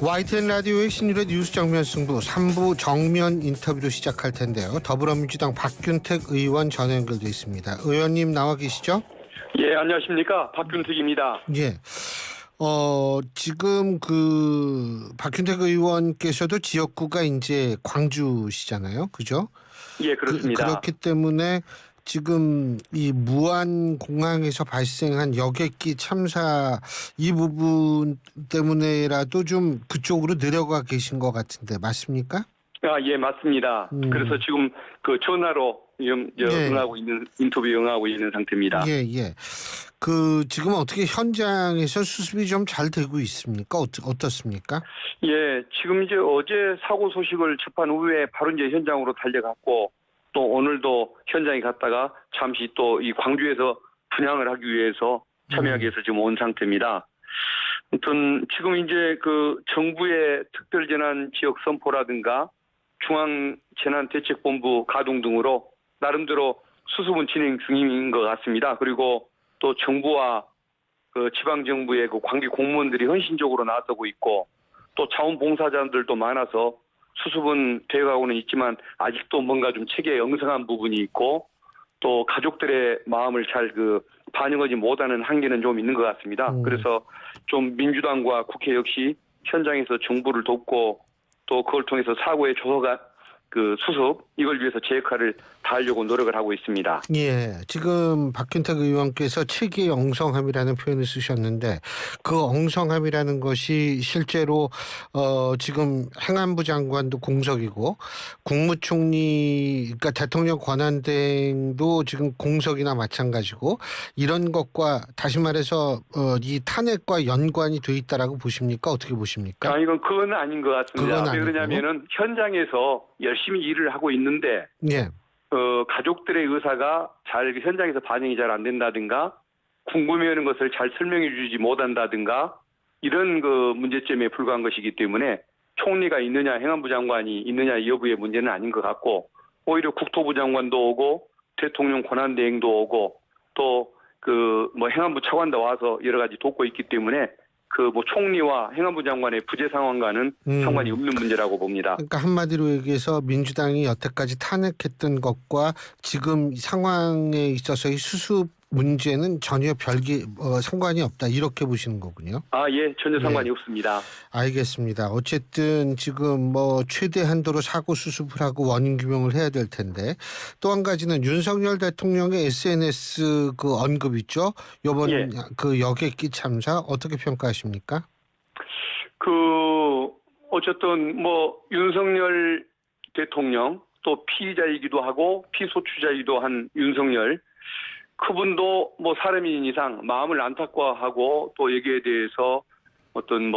YTN 라디오의 신일의 뉴스 정면 승부 3부 정면 인터뷰로 시작할 텐데요. 더불어민주당 박균택 의원 전화 연결돼 있습니다. 의원님 나와 계시죠? 예, 안녕하십니까. 박균택입니다. 예. 지금 박균택 의원께서도 지역구가 이제 광주시잖아요. 그죠? 예, 그렇습니다. 그렇기 때문에 지금 이 무안공항에서 발생한 여객기 참사 이 부분 때문에라도 좀 그쪽으로 내려가 계신 것 같은데 맞습니까? 아, 예, 맞습니다. 그래서 지금 그 전화로 응하고 있는 인터뷰 응하고 있는 상태입니다. 예, 예. 지금 어떻게 현장에서 수습이 좀 잘 되고 있습니까? 어떻습니까? 예, 지금 이제 어제 사고 소식을 접한 후에 바로 이제 현장으로 달려갔고 또 오늘도 현장에 갔다가 잠시 또 이 광주에서 분향을 하기 위해서 참여하기 위해서 지금 온 상태입니다. 아무튼 지금 이제 그 정부의 특별재난 지역 선포라든가 중앙재난대책본부 가동 등으로 나름대로 수습은 진행 중인 것 같습니다. 그리고 또 정부와 그 지방정부의 그 관계 공무원들이 헌신적으로 나서고 있고 또 자원봉사자들도 많아서 수습은 되어가고는 있지만 아직도 뭔가 좀 체계에 엉성한 부분이 있고 또 가족들의 마음을 잘 반영하지 못하는 한계는 좀 있는 것 같습니다. 그래서 좀 민주당과 국회 역시 현장에서 정부를 돕고 또 그걸 통해서 사고의 조사가 수습 이걸 위해서 제 역할을 다하려고 노력을 하고 있습니다. 예, 지금 박균택 의원께서 체계의 엉성함이라는 표현을 쓰셨는데 그 엉성함이라는 것이 실제로 지금 행안부 장관도 공석이고 국무총리 그러니까 대통령 권한대행도 지금 공석이나 마찬가지고 이런 것과 다시 말해서 이 탄핵과 연관이 돼 있다라고 보십니까? 어떻게 보십니까? 그건 아닌 것 같습니다. 왜 그러냐면은 현장에서 열심히 일을 하고 있는데 예. 가족들의 의사가 잘 현장에서 반영이 잘 안 된다든가 궁금해하는 것을 잘 설명해 주지 못한다든가 이런 문제점에 불과한 것이기 때문에 총리가 있느냐 행안부 장관이 있느냐 여부의 문제는 아닌 것 같고 오히려 국토부 장관도 오고 대통령 권한대행도 오고 또 행안부 차관도 와서 여러 가지 돕고 있기 때문에 총리와 행안부 장관의 부재 상황과는 상관이 없는 문제라고 봅니다. 그러니까 한마디로 얘기해서 민주당이 여태까지 탄핵했던 것과 지금 상황에 있어서의 수습 문제는 전혀 상관이 없다 이렇게 보시는 거군요. 아, 예, 전혀 상관이 없습니다. 알겠습니다. 어쨌든 지금 최대 한도로 사고 수습을 하고 원인 규명을 해야 될 텐데 또 한 가지는 윤석열 대통령의 SNS 언급 있죠. 이번 여객기 참사 어떻게 평가하십니까? 어쨌든 윤석열 대통령 또 피의자이기도 하고 피소추자이기도 한 윤석열 그분도 사람인 이상 마음을 안타까워하고 또 여기에 대해서 어떤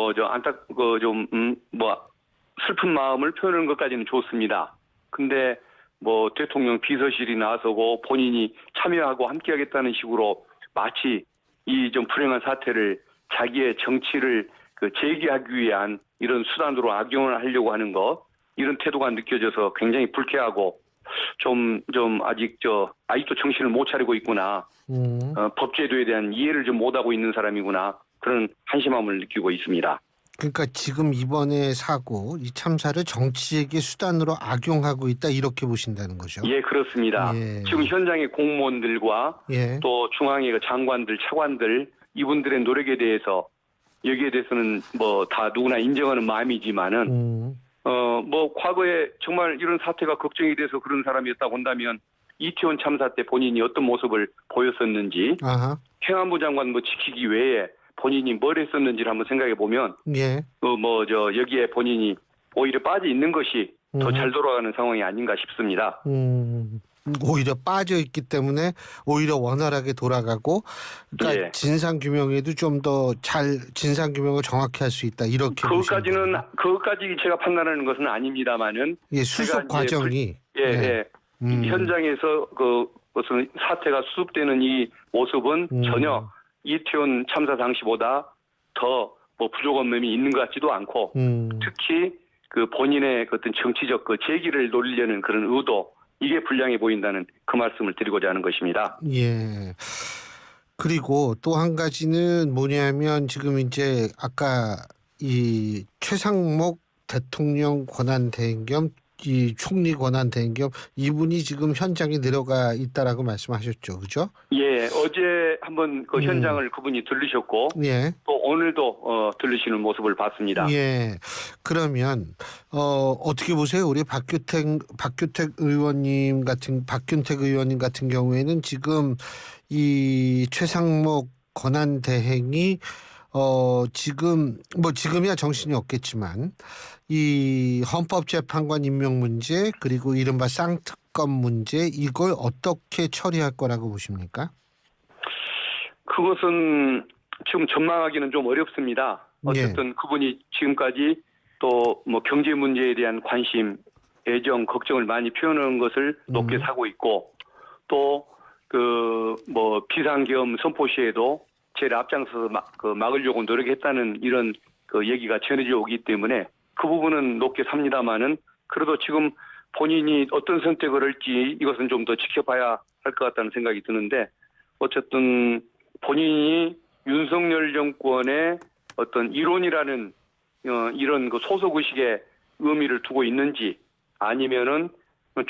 슬픈 마음을 표현하는 것까지는 좋습니다. 근데 대통령 비서실이 나서고 본인이 참여하고 함께하겠다는 식으로 마치 이 좀 불행한 사태를 자기의 정치를 제기하기 위한 이런 수단으로 악용을 하려고 하는 것 이런 태도가 느껴져서 굉장히 불쾌하고 좀 아직도 정신을 못 차리고 있구나. 법제도에 대한 이해를 좀 못하고 있는 사람이구나. 그런 한심함을 느끼고 있습니다. 그러니까 지금 이번에 사고 이 참사를 정치적인 수단으로 악용하고 있다 이렇게 보신다는 거죠? 예, 그렇습니다. 예. 지금 현장의 공무원들과 또 중앙의 장관들, 차관들 이분들의 노력에 대해서 여기에 대해서는 다 누구나 인정하는 마음이지만은 과거에 정말 이런 사태가 걱정이 돼서 그런 사람이었다고 한다면 이태원 참사 때 본인이 어떤 모습을 보였었는지 행안부 장관 지키기 외에 본인이 뭘 했었는지를 한번 생각해 보면 여기에 본인이 오히려 빠져 있는 것이 더 잘 돌아가는 상황이 아닌가 싶습니다. 오히려 빠져 있기 때문에 오히려 원활하게 돌아가고 그러니까 진상 규명에도 좀 더 진상 규명을 정확히 할 수 있다 이렇게 그것까지 제가 판단하는 것은 아닙니다만은 수습 과정이 현장에서 무슨 사태가 수습되는 이 모습은 전혀 이태원 참사 당시보다 더 부족한 면이 있는 것 같지도 않고 특히 본인의 어떤 정치적 제기를 노리려는 그런 의도 이게 불량해 보인다는 그 말씀을 드리고자 하는 것입니다. 예. 그리고 또 한 가지는 뭐냐면 지금 이제 아까 이 최상목 대통령 권한대행 겸 이 총리 권한대행 겸 이분이 지금 현장에 내려가 있다라고 말씀하셨죠, 그죠? 예, 어제 한번 그 현장을 그분이 들르셨고 예. 또 오늘도 들르시는 모습을 봤습니다. 예. 그러면 어떻게 보세요? 우리 박균택 의원님 같은 경우에는 지금 이 최상목 권한대행이 지금이야 정신이 없겠지만 이 헌법재판관 임명 문제 그리고 이른바 쌍특검 문제 이걸 어떻게 처리할 거라고 보십니까? 그것은 지금 전망하기는 좀 어렵습니다. 어쨌든 그분이 지금까지 또 뭐 경제 문제에 대한 관심, 애정, 걱정을 많이 표현하는 것을 높게 사고 있고 또 그 뭐 비상계엄 선포 시에도 제일 앞장서서 막으려고 노력했다는 이런 그 얘기가 전해져 오기 때문에 그 부분은 높게 삽니다마는 그래도 지금 본인이 어떤 선택을 할지 이것은 좀 더 지켜봐야 할 것 같다는 생각이 드는데 어쨌든 본인이 윤석열 정권의 어떤 이론이라는 이런 그 소속의식에 의미를 두고 있는지 아니면은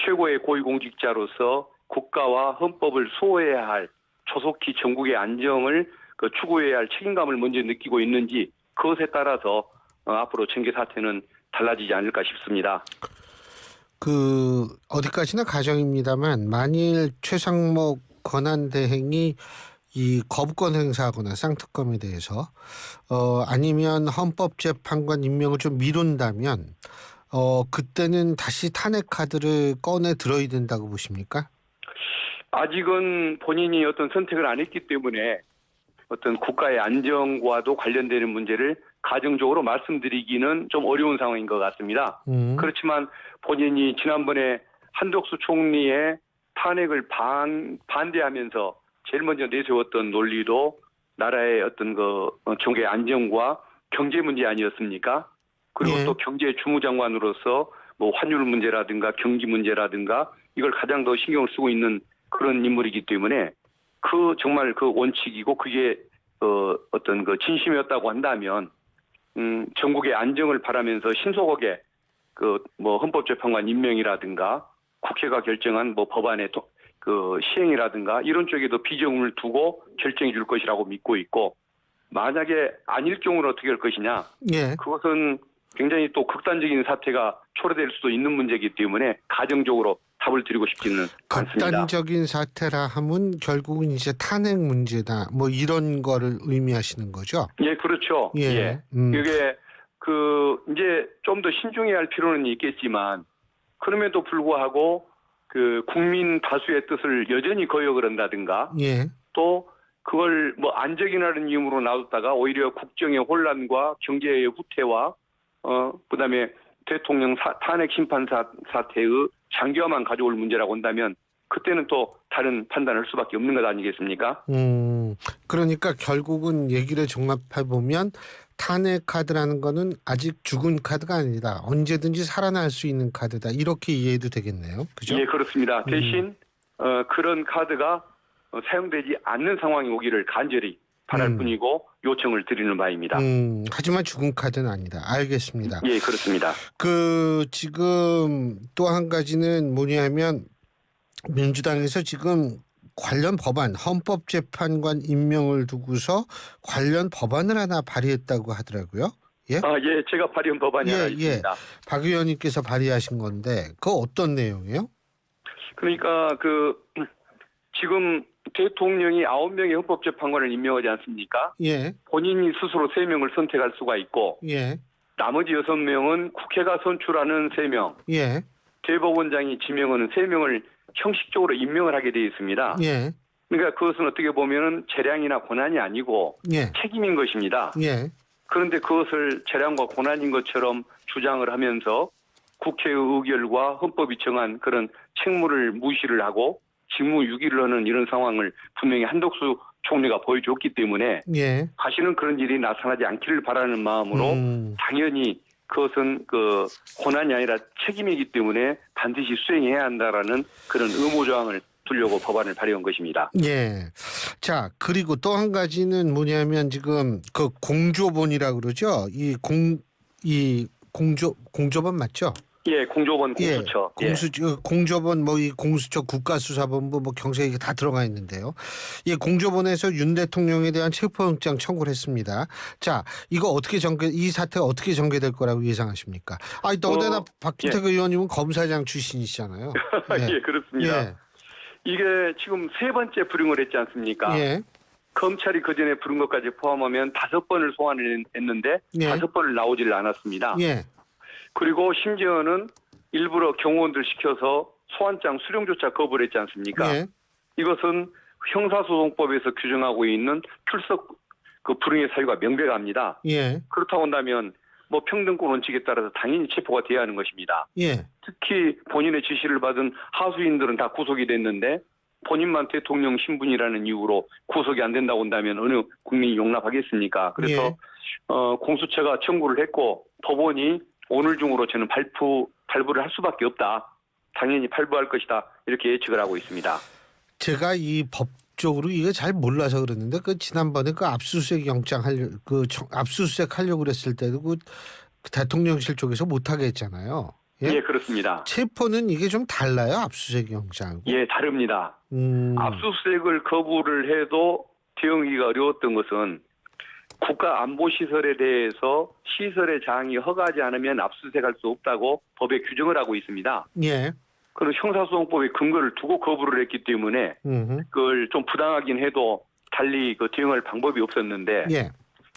최고의 고위공직자로서 국가와 헌법을 수호해야 할 조속히 전국의 안정을 추구해야 할 책임감을 먼저 느끼고 있는지 그것에 따라서 앞으로 징계 사태는 달라지지 않을까 싶습니다. 어디까지나 가정입니다만 만일 최상목 권한대행이 이 거부권 행사하거나 쌍특검에 대해서 아니면 헌법재판관 임명을 좀 미룬다면 그때는 다시 탄핵 카드를 꺼내 들어야 된다고 보십니까? 아직은 본인이 어떤 선택을 안 했기 때문에 어떤 국가의 안정과도 관련되는 문제를 가정적으로 말씀드리기는 좀 어려운 상황인 것 같습니다. 그렇지만 본인이 지난번에 한덕수 총리의 탄핵을 반대하면서 제일 먼저 내세웠던 논리도 나라의 어떤 정계 안정과 경제 문제 아니었습니까? 그리고 또 경제 주무장관으로서 뭐 환율 문제라든가 경기 문제라든가 이걸 가장 더 신경을 쓰고 있는 그런 인물이기 때문에 정말 그 원칙이고 그게 어떤 진심이었다고 한다면 전국의 안정을 바라면서 신속하게 뭐 헌법재판관 임명이라든가 국회가 결정한 뭐 법안의 시행이라든가 이런 쪽에도 비중을 두고 결정해 줄 것이라고 믿고 있고 만약에 아닐 경우는 어떻게 할 것이냐? 예. 그것은 굉장히 또 극단적인 사태가 초래될 수도 있는 문제이기 때문에 가정적으로 답을 드리고 싶지는 않습니다. 극단적인 사태라 함은 결국은 이제 탄핵 문제다. 뭐 이런 거를 의미하시는 거죠? 예, 그렇죠. 예. 이게 이제 좀 더 신중해야 할 필요는 있겠지만 그럼에도 불구하고 국민 다수의 뜻을 여전히 거역을 한다든가 또 그걸 뭐 안정이라는 이유로 놔뒀다가 오히려 국정의 혼란과 경제의 후퇴와 그다음에 대통령 탄핵 심판 사태의 장기화만 가져올 문제라고 한다면 그때는 또 다른 판단을 할 수밖에 없는 것 아니겠습니까? 그러니까 결국은 얘기를 종합해 보면 탄핵 카드라는 거는 아직 죽은 카드가 아니다. 언제든지 살아날 수 있는 카드다. 이렇게 이해해도 되겠네요. 그죠? 예, 그렇습니다. 대신 그런 카드가 사용되지 않는 상황이 오기를 간절히 바랄 뿐이고 요청을 드리는 바입니다. 하지만 죽은 카드는 아니다. 알겠습니다. 예, 그렇습니다. 지금 또 한 가지는 뭐냐면 민주당에서 지금 관련 법안, 헌법재판관 임명을 두고서 관련 법안을 하나 발의했다고 하더라고요. 예? 예, 제가 발의한 법안이 하나 있습니다. 박 의원님께서 발의하신 건데 그거 어떤 내용이에요? 그러니까 지금 대통령이 9명의 헌법재판관을 임명하지 않습니까? 예. 본인이 스스로 3명을 선택할 수가 있고 예. 나머지 6명은 국회가 선출하는 3명, 예. 대법원장이 지명하는 3명을 형식적으로 임명을 하게 되어 있습니다. 예. 그러니까 그것은 어떻게 보면은 재량이나 권한이 아니고 책임인 것입니다. 예. 그런데 그것을 재량과 권한인 것처럼 주장을 하면서 국회의 의결과 헌법이 정한 그런 책무를 무시를 하고 직무유기를 하는 이런 상황을 분명히 한덕수 총리가 보여줬기 때문에 다시는 그런 일이 나타나지 않기를 바라는 마음으로 당연히 그것은 권한이 아니라 책임이기 때문에 반드시 수행해야 한다라는 그런 의무조항을 두려고 법안을 발의한 것입니다. 예. 자, 그리고 또 한 가지는 뭐냐면 지금 그 공조본이라 그러죠. 공조본 맞죠? 예, 공조본 공수처. 예. 공조본 뭐 이 공수처 국가수사본부 뭐 경찰 이게 다 들어가 있는데요. 이 공조본에서 윤 대통령에 대한 체포영장 청구를 했습니다. 자, 이거 이 사태가 어떻게 전개될 거라고 예상하십니까? 아니 더군다나 박준택 의원님은 검사장 출신이시잖아요. 예, 그렇습니다. 예. 이게 지금 세 번째 불응을 했지 않습니까? 예. 검찰이 그 전에 부른 것까지 포함하면 5번을 소환을 했는데 예. 5번을 나오질 않았습니다. 예. 그리고 심지어는 일부러 경호원들 시켜서 소환장 수령조차 거부를 했지 않습니까? 예. 이것은 형사소송법에서 규정하고 있는 출석 그 불응의 사유가 명백합니다. 예. 그렇다고 한다면 뭐 평등권 원칙에 따라서 당연히 체포가 돼야 하는 것입니다. 예. 특히 본인의 지시를 받은 하수인들은 다 구속이 됐는데 본인만 대통령 신분이라는 이유로 구속이 안 된다고 한다면 어느 국민이 용납하겠습니까? 그래서 예. 공수처가 청구를 했고 법원이 오늘 중으로 저는 발부를 할 수밖에 없다. 당연히 발부할 것이다. 이렇게 예측을 하고 있습니다. 제가 이 법적으로 이거 잘 몰라서 그랬는데 그 지난번에 그 압수수색 영장 압수수색 하려고 그랬을 때도 그 대통령실 쪽에서 못하게 했잖아요. 예? 예, 그렇습니다. 체포는 이게 좀 달라요, 압수수색 영장. 예, 다릅니다. 압수수색을 거부를 해도 대응하기가 어려웠던 것은 국가안보시설에 대해서 시설의 장이 허가하지 않으면 압수수색할 수 없다고 법에 규정을 하고 있습니다. 예. 그리고 형사소송법의 근거를 두고 거부를 했기 때문에 그걸 좀 부당하긴 해도 달리 그 대응할 방법이 없었는데 예.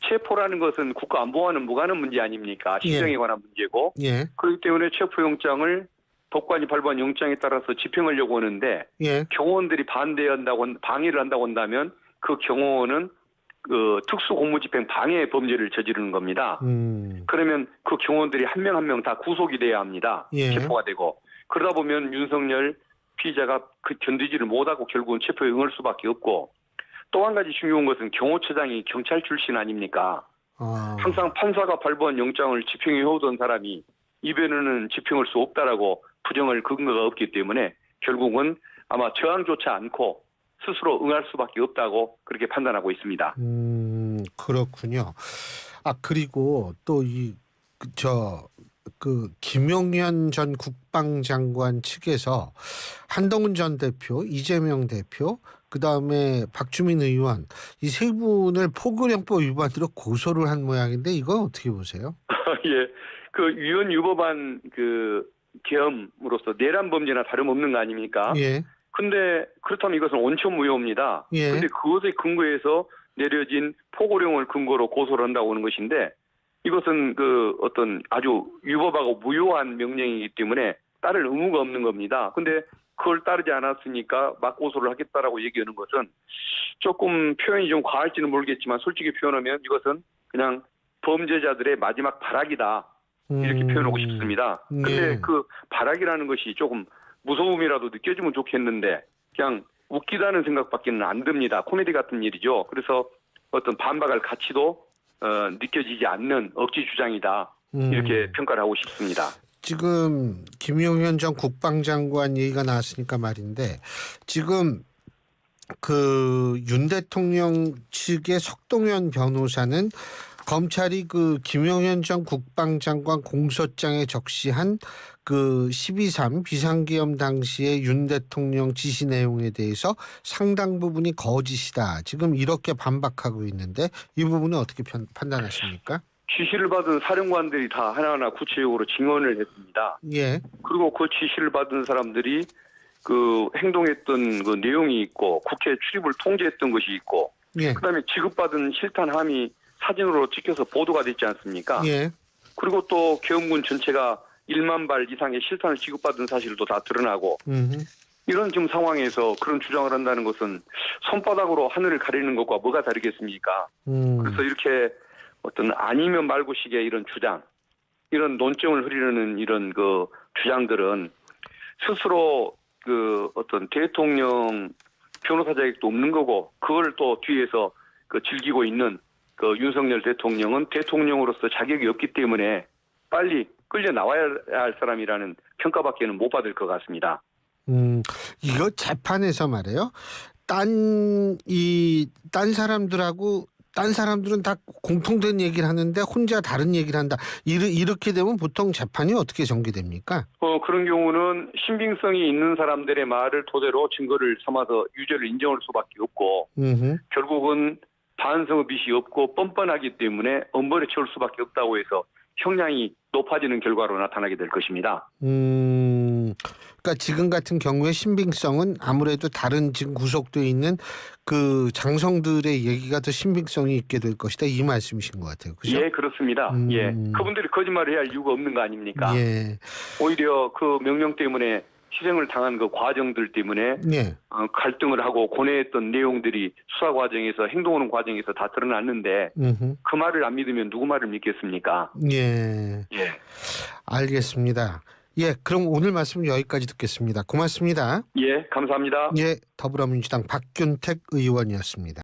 체포라는 것은 국가안보와는 무관한 문제 아닙니까? 시정에 관한 문제고 예. 그렇기 때문에 체포영장을 법관이 발부한 영장에 따라서 집행하려고 하는데 예. 경호원들이 방해를 한다고 한다면 그 경호원은 그 특수공무집행 방해 범죄를 저지르는 겁니다. 그러면 그 경호원들이 한 명 한 명 다 구속이 돼야 합니다. 예. 체포가 되고 그러다 보면 윤석열 피의자가 그 견디지를 못하고 결국은 체포에 응할 수밖에 없고 또 한 가지 중요한 것은 경호처장이 경찰 출신 아닙니까? 항상 판사가 발부한 영장을 집행해 오던 사람이 이번에는 집행할 수 없다라고 부정할 근거가 없기 때문에 결국은 아마 저항조차 않고 스스로 응할 수밖에 없다고 그렇게 판단하고 있습니다. 그렇군요. 아 그리고 또 김용현 전 국방장관 측에서 한동훈 전 대표, 이재명 대표, 그 다음에 박주민 의원 이 세 분을 포교령법 위반으로 고소를 한 모양인데 이건 어떻게 보세요? 예, 그 위헌 유법안 그 계엄으로서 내란 범죄나 다름없는 거 아닙니까? 예. 근데 그렇다면 이것은 원천 무효입니다. 예. 근데 그것에 근거해서 내려진 포고령을 근거로 고소를 한다고 하는 것인데 이것은 그 어떤 아주 위법하고 무효한 명령이기 때문에 따를 의무가 없는 겁니다. 근데 그걸 따르지 않았으니까 막 고소를 하겠다라고 얘기하는 것은 조금 표현이 좀 과할지는 모르겠지만 솔직히 표현하면 이것은 그냥 범죄자들의 마지막 발악이다. 이렇게 표현하고 싶습니다. 근데 그 발악이라는 것이 조금 무서움이라도 느껴지면 좋겠는데 그냥 웃기다는 생각밖에는 안 듭니다. 코미디 같은 일이죠. 그래서 어떤 반박할 가치도 느껴지지 않는 억지 주장이다. 이렇게 평가를 하고 싶습니다. 지금 김용현 전 국방장관 얘기가 나왔으니까 말인데 지금 그 윤 대통령 측의 석동현 변호사는 검찰이 그 김용현 전 국방장관 공소장에 적시한 그 12.3 비상계엄 당시의 윤 대통령 지시 내용에 대해서 상당 부분이 거짓이다. 지금 이렇게 반박하고 있는데 이 부분은 어떻게 판단하십니까? 지시를 받은 사령관들이 다 하나하나 구체적으로 증언을 했습니다. 예. 그리고 그 지시를 받은 사람들이 그 행동했던 그 내용이 있고 국회 출입을 통제했던 것이 있고 예. 그다음에 지급받은 실탄함이 사진으로 찍혀서 보도가 됐지 않습니까? 예. 그리고 또 계엄군 전체가 1만 발 이상의 실탄을 지급받은 사실도 다 드러나고 이런 지금 상황에서 그런 주장을 한다는 것은 손바닥으로 하늘을 가리는 것과 뭐가 다르겠습니까? 그래서 이렇게 어떤 아니면 말고식의 이런 주장, 이런 논점을 흐리려는 이런 그 주장들은 스스로 그 어떤 대통령 변호사 자격도 없는 거고 그걸 또 뒤에서 그 즐기고 있는 그 윤석열 대통령은 대통령으로서 자격이 없기 때문에 빨리 끌려 나와야 할 사람이라는 평가밖에는 못 받을 것 같습니다. 이거 재판에서 말이에요. 딴 사람들하고 딴 사람들은 다 공통된 얘기를 하는데 혼자 다른 얘기를 한다. 이렇게 되면 보통 재판이 어떻게 전개됩니까? 그런 경우는 신빙성이 있는 사람들의 말을 토대로 증거를 삼아서 유죄를 인정할 수밖에 없고 결국은 반성의 빛이 없고 뻔뻔하기 때문에 엄벌에 채울 수밖에 없다고 해서 형량이 높아지는 결과로 나타나게 될 것입니다. 그러니까 지금 같은 경우에 신빙성은 아무래도 다른 지금 구속돼 있는 그 장성들의 얘기가 더 신빙성이 있게 될 것이다 이 말씀이신 것 같아요. 그죠? 예, 그렇습니다. 예, 그분들이 거짓말을 해야 할 이유가 없는 거 아닙니까? 예. 오히려 그 명령 때문에 희생을 당한 그 과정들 때문에 예. 갈등을 하고 고뇌했던 내용들이 수사 과정에서 행동하는 과정에서 다 드러났는데 그 말을 안 믿으면 누구 말을 믿겠습니까? 예. 예. 알겠습니다. 예, 그럼 오늘 말씀 여기까지 듣겠습니다. 고맙습니다. 예, 감사합니다. 예, 더불어민주당 박균택 의원이었습니다.